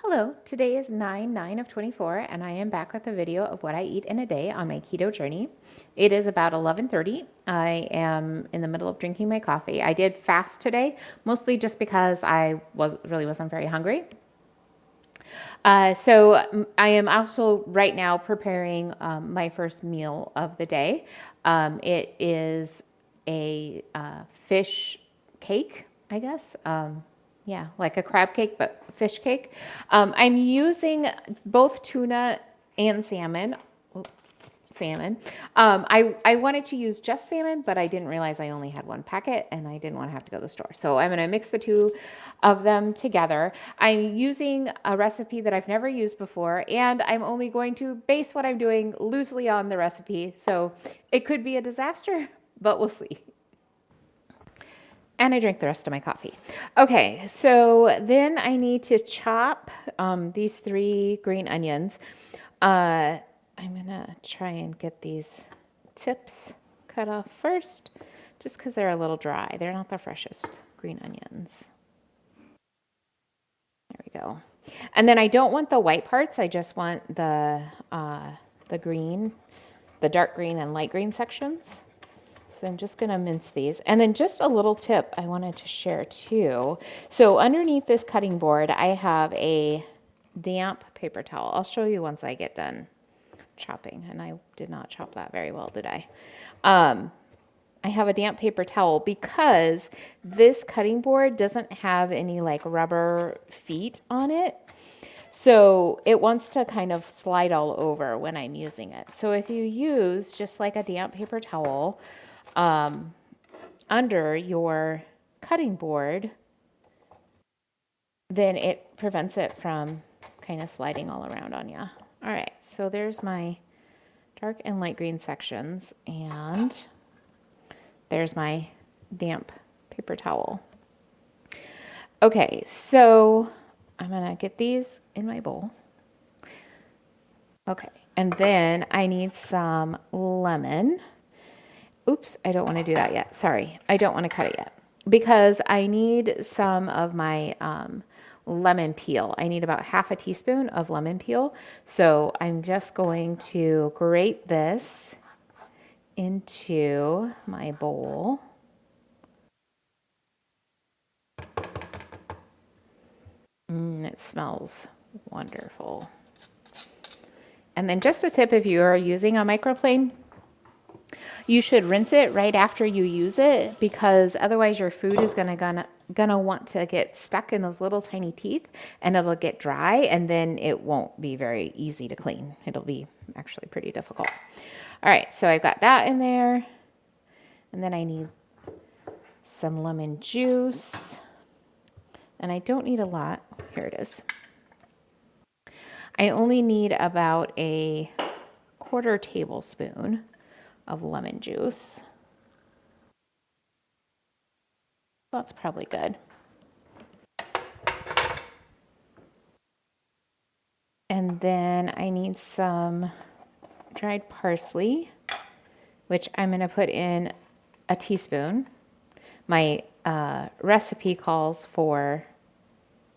Hello, today is 9/9 of 24 and I am back with a video of what I eat in a day on my keto journey. It is about 11:30. I am in the middle of drinking my coffee. I did fast today, mostly just because I wasn't very hungry. I am also right now preparing my first meal of the day. It is a fish cake, I guess. Yeah, like a crab cake, but fish cake. I'm using both tuna and salmon. Salmon. I wanted to use just salmon, but I didn't realize I only had one packet and I didn't want to have to go to the store. So I'm going to mix the two of them together. I'm using a recipe that I've never used before, and I'm only going to base what I'm doing loosely on the recipe. So it could be a disaster, but we'll see. And I drank the rest of my coffee. Okay, so then I need to chop these 3 green onions. I'm gonna try and get these tips cut off first, just because they're a little dry. They're not the freshest green onions. There we go. And then I don't want the white parts. I just want the green, the dark green and light green sections. So I'm just gonna mince these. And then just a little tip I wanted to share too. So underneath this cutting board, I have a damp paper towel. I'll show you once I get done chopping, and I did not chop that very well, did I? I have a damp paper towel because this cutting board doesn't have any like rubber feet on it. So it wants to kind of slide all over when I'm using it. So if you use just like a damp paper towel um, under your cutting board, then it prevents it from kind of sliding all around on you. All right, so there's my dark and light green sections, and there's my damp paper towel. Okay, so I'm gonna get these in my bowl. Okay, and then I need some lemon. Oops, I don't want to do that yet. Sorry, I don't want to cut it yet because I need some of my lemon peel. I need about half a teaspoon of lemon peel. So I'm just going to grate this into my bowl. It smells wonderful. And then just a tip, if you are using a microplane, you should rinse it right after you use it, because otherwise your food is gonna want to get stuck in those little tiny teeth and it'll get dry, and then it won't be very easy to clean. It'll be actually pretty difficult. All right, so I've got that in there, and then I need some lemon juice, and I don't need a lot. Here it is. I only need about a 1/4 tablespoon of lemon juice. That's probably good. And then I need some dried parsley, which I'm going to put in a teaspoon. My recipe calls for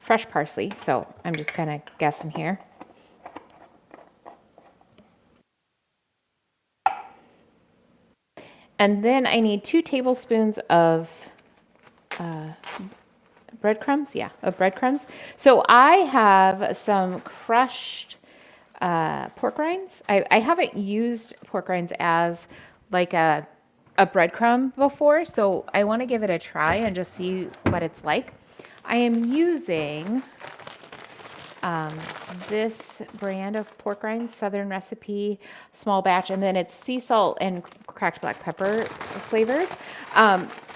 fresh parsley, so I'm just kind of guessing here. And then I need 2 tablespoons of breadcrumbs. Yeah, of breadcrumbs. So I have some crushed pork rinds. I haven't used pork rinds as like a breadcrumb before, so I want to give it a try and just see what it's like. I am using this brand of pork rinds, Southern Recipe, small batch, and then it's sea salt and cracked black pepper flavored.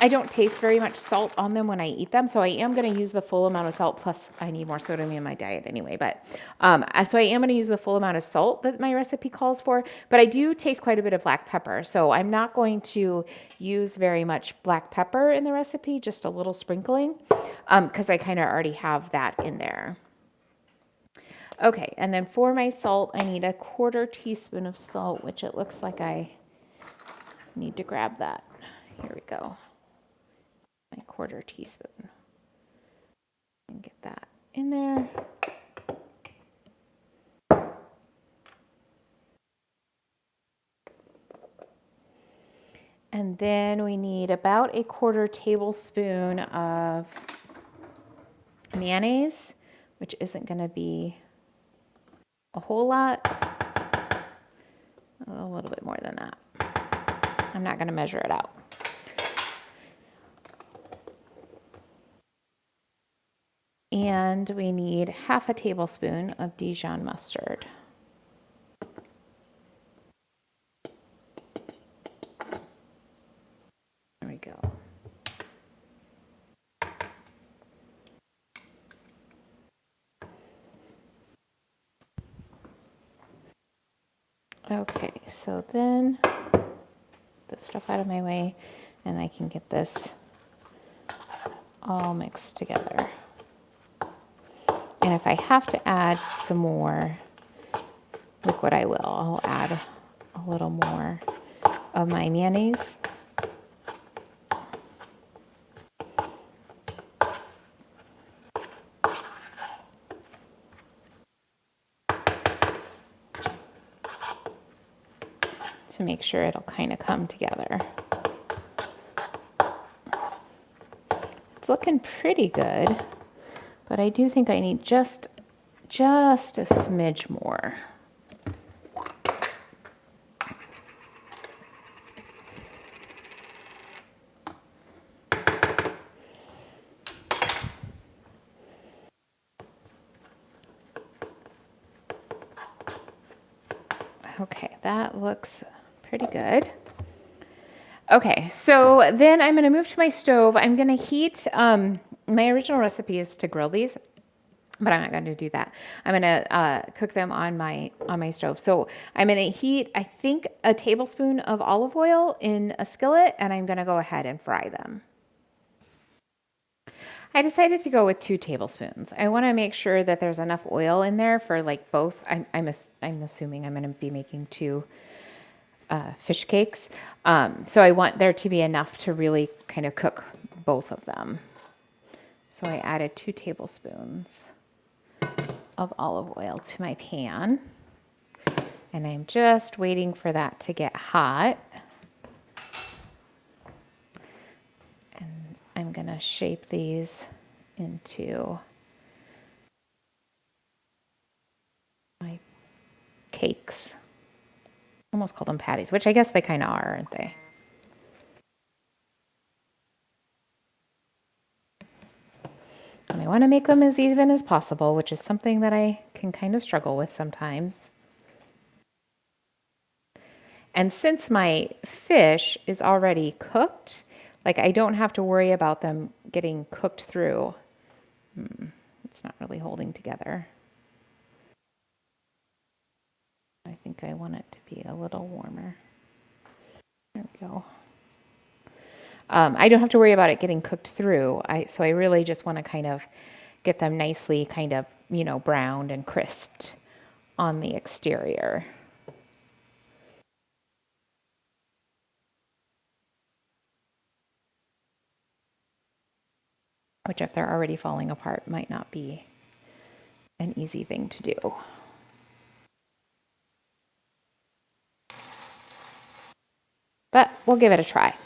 I don't taste very much salt on them when I eat them, so I am going to use the full amount of salt, plus I need more sodium in my diet anyway, but so I am going to use the full amount of salt that my recipe calls for, but I do taste quite a bit of black pepper, so I'm not going to use very much black pepper in the recipe, just a little sprinkling, because I kind of already have that in there. Okay, and then for my salt, I need a 1/4 teaspoon of salt, which it looks like I need to grab that. Here we go. My 1/4 teaspoon. And get that in there. we need about a 1/4 tablespoon of mayonnaise, which isn't going to be a whole lot, a little bit more than that. I'm not going to measure it out. And we need 1/2 tablespoon of Dijon mustard. There we go. Okay, so then this stuff out of my way and I can get this all mixed together. And if I have to add some more liquid, I will. I'll add a little more of my mayonnaise. To make sure it'll kind of come together. It's looking pretty good, but I do think I need just a smidge more. Okay, that looks pretty good. Okay, so then I'm going to move to my stove. I'm going to heat, my original recipe is to grill these, but I'm not going to do that. I'm going to cook them on my stove. So I'm going to heat, I think, a tablespoon of olive oil in a skillet, and I'm going to go ahead and fry them. I decided to go with 2 tablespoons. I want to make sure that there's enough oil in there for like both. I'm assuming I'm going to be making 2 fish cakes. So I want there to be enough to really kind of cook both of them. So I added 2 tablespoons of olive oil to my pan. And I'm just waiting for that to get hot. And I'm going to shape these into my cakes. Almost call them patties, which I guess they kind of are, aren't they? And I want to make them as even as possible, which is something that I can kind of struggle with sometimes. And since my fish is already cooked, like I don't have to worry about them getting cooked through. It's not really holding together. I think I want it to be a little warmer. There we go. I don't have to worry about it getting cooked through. So I really just want to kind of get them nicely kind of, browned and crisped on the exterior. Which if they're already falling apart might not be an easy thing to do. But we'll give it a try.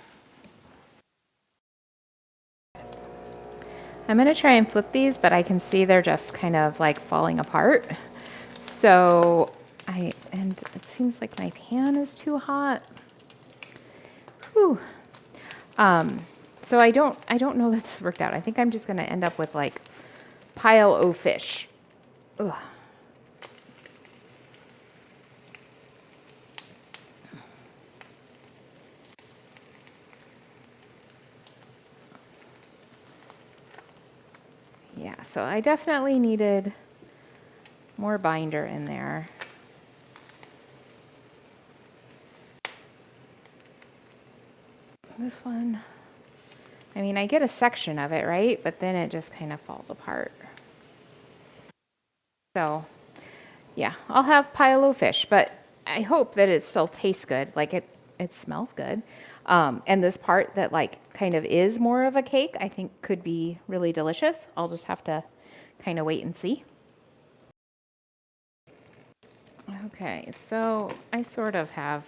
I'm going to try and flip these, but I can see they're just kind of like falling apart. So and it seems like my pan is too hot. Whew. So I don't know that this worked out. I think I'm just going to end up with like pile o' fish. Ugh. Yeah, so I definitely needed more binder in there. This one, I mean, I get a section of it, right? But then it just kind of falls apart. So, yeah, I'll have pile o' fish, but I hope that it still tastes good. Like it smells good. And this part that like kind of is more of a cake, I think could be really delicious. I'll just have to kind of wait and see. Okay, so I sort of have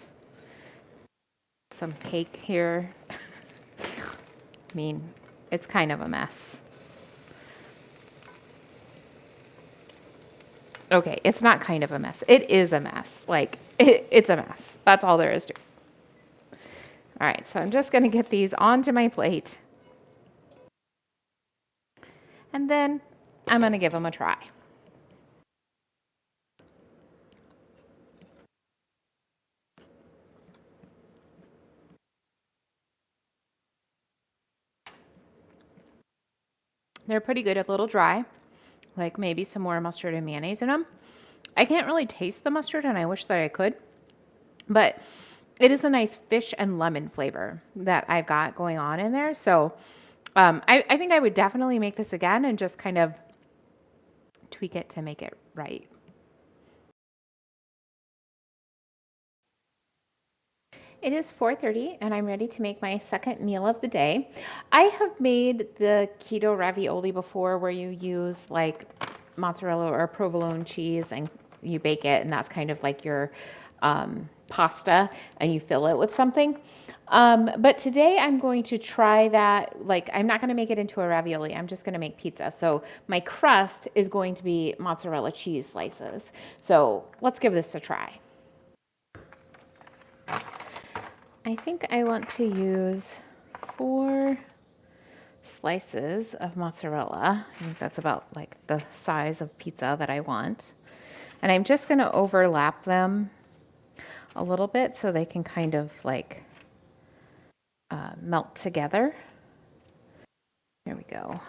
some cake here. I mean, it's kind of a mess. Okay, it's not kind of a mess. It is a mess. Like, it's a mess. That's all there is to it. All right, so I'm just going to get these onto my plate. And then I'm going to give them a try. They're pretty good, a little dry, like maybe some more mustard and mayonnaise in them. I can't really taste the mustard, and I wish that I could, but it is a nice fish and lemon flavor that I've got going on in there. So I think I would definitely make this again and just kind of tweak it to make it right. It is 4:30 and I'm ready to make my second meal of the day. I have made the keto ravioli before where you use like mozzarella or provolone cheese and you bake it, and that's kind of like your pasta, and you fill it with something. But today I'm going to try that. Like, I'm not going to make it into a ravioli. I'm just going to make pizza. So my crust is going to be mozzarella cheese slices. So let's give this a try. I think I want to use 4 slices of mozzarella. I think that's about like the size of pizza that I want. And I'm just going to overlap them a little bit so they can kind of like melt together. There we go.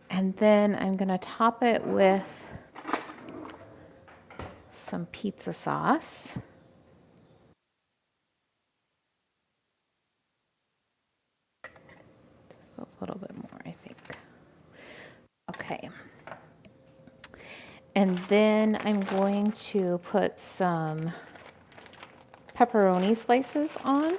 And then I'm going to top it with some pizza sauce. Just a little bit more, I think. Okay. And then I'm going to put some pepperoni slices on.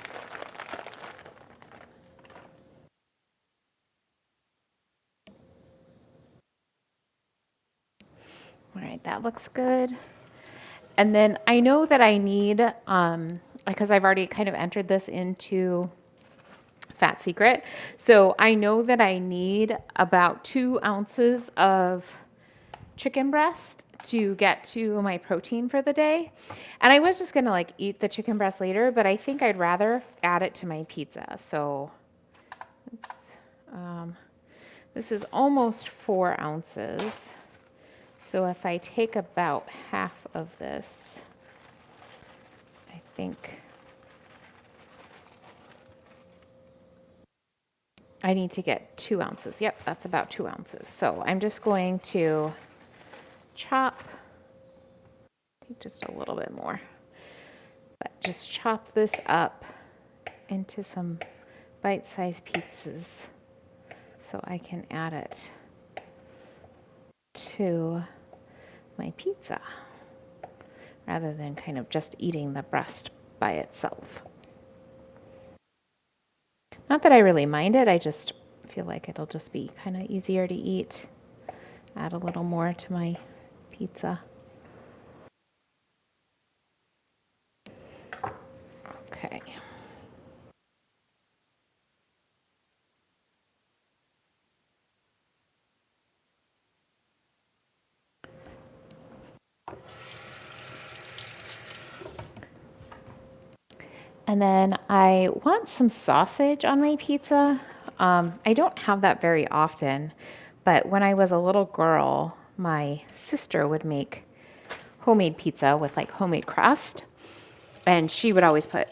All right, that looks good. And then I know that I need, because I've already kind of entered this into Fat Secret, so I know that I need about 2 ounces of chicken breast to get to my protein for the day. And I was just gonna like eat the chicken breast later, but I think I'd rather add it to my pizza. So um, this is almost 4 ounces. So if I take about half of this, I think I need to get 2 ounces. Yep, that's about 2 ounces. So I'm just going to chop, just a little bit more, but just chop this up into some bite-sized pizzas so I can add it to my pizza rather than kind of just eating the breast by itself. Not that I really mind it, I just feel like it'll just be kind of easier to eat. Add a little more to my pizza. Okay. And then I want some sausage on my pizza. I don't have that very often, but when I was a little girl, my sister would make homemade pizza with like homemade crust, and she would always put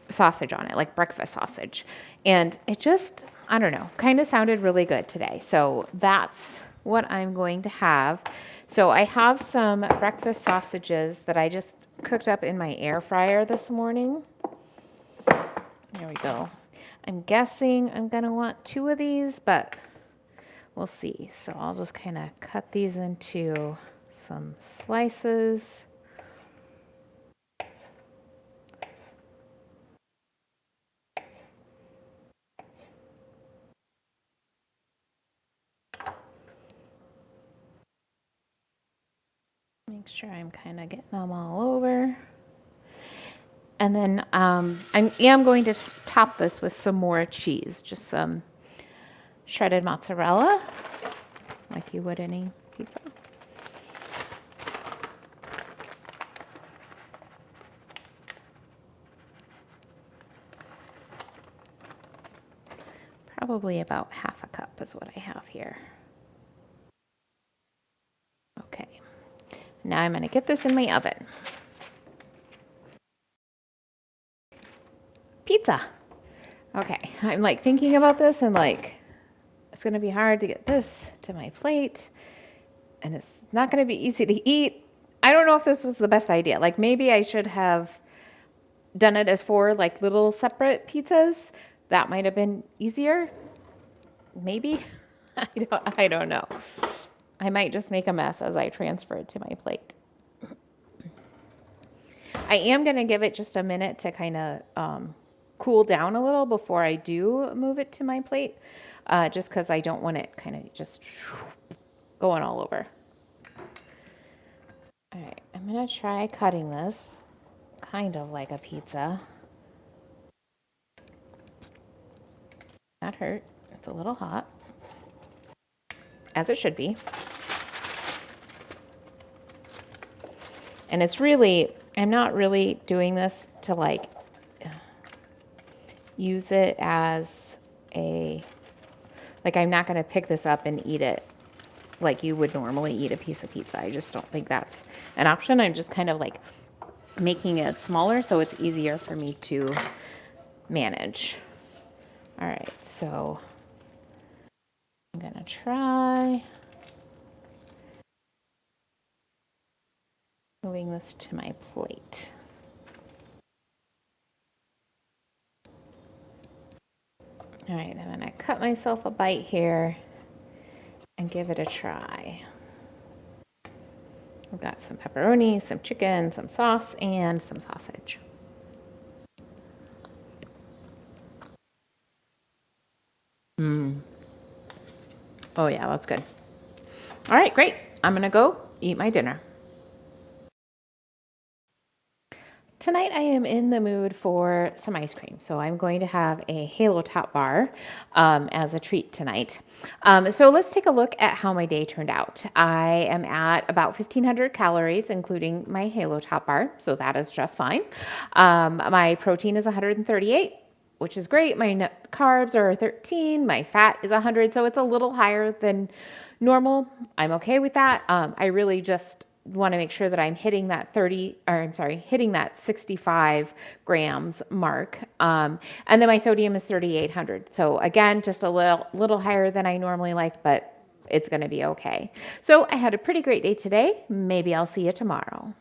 sausage on it, like breakfast sausage. And it just, I don't know, kind of sounded really good today. So that's what I'm going to have. So I have some breakfast sausages that I just cooked up in my air fryer this morning. There we go. I'm guessing I'm going to want 2 of these, but we'll see. So I'll just kind of cut these into some slices. Make sure I'm kind of getting them all over. And then I am going to top this with some more cheese, just some shredded mozzarella, like you would any pizza. Probably about half a cup is what I have here. Okay, now I'm gonna get this in my oven. Pizza. Okay, I'm like thinking about this and like, it's gonna be hard to get this to my plate and it's not gonna be easy to eat. I don't know if this was the best idea. Like maybe I should have done it as 4 like little separate pizzas. That might have been easier. Maybe. I don't know. I might just make a mess as I transfer it to my plate. I am going to give it just a minute to kind of cool down a little before I do move it to my plate, just because I don't want it kind of just going all over. All right, I'm going to try cutting this kind of like a pizza. That hurt. It's a little hot, as it should be. And it's really, I'm not really doing this to like use it as like I'm not going to pick this up and eat it like you would normally eat a piece of pizza. I just don't think that's an option. I'm just kind of like making it smaller so it's easier for me to manage. All right, so I'm going to try moving this to my plate. All right, I'm going to cut myself a bite here and give it a try. I've got some pepperoni, some chicken, some sauce, and some sausage. Oh yeah, that's good. All right, great. I'm gonna go eat my dinner. Tonight I am in the mood for some ice cream, so I'm going to have a Halo Top bar as a treat tonight. So let's take a look at how my day turned out. I am at about 1,500 calories, including my Halo Top bar, so that is just fine. My protein is 138, which is great. My carbs are 13, my fat is 100, so it's a little higher than normal. I'm okay with that. I really just want to make sure that I'm hitting that hitting that 65 grams mark. And then my sodium is 3,800. So again, just a little higher than I normally like, but it's going to be okay. So I had a pretty great day today. Maybe I'll see you tomorrow.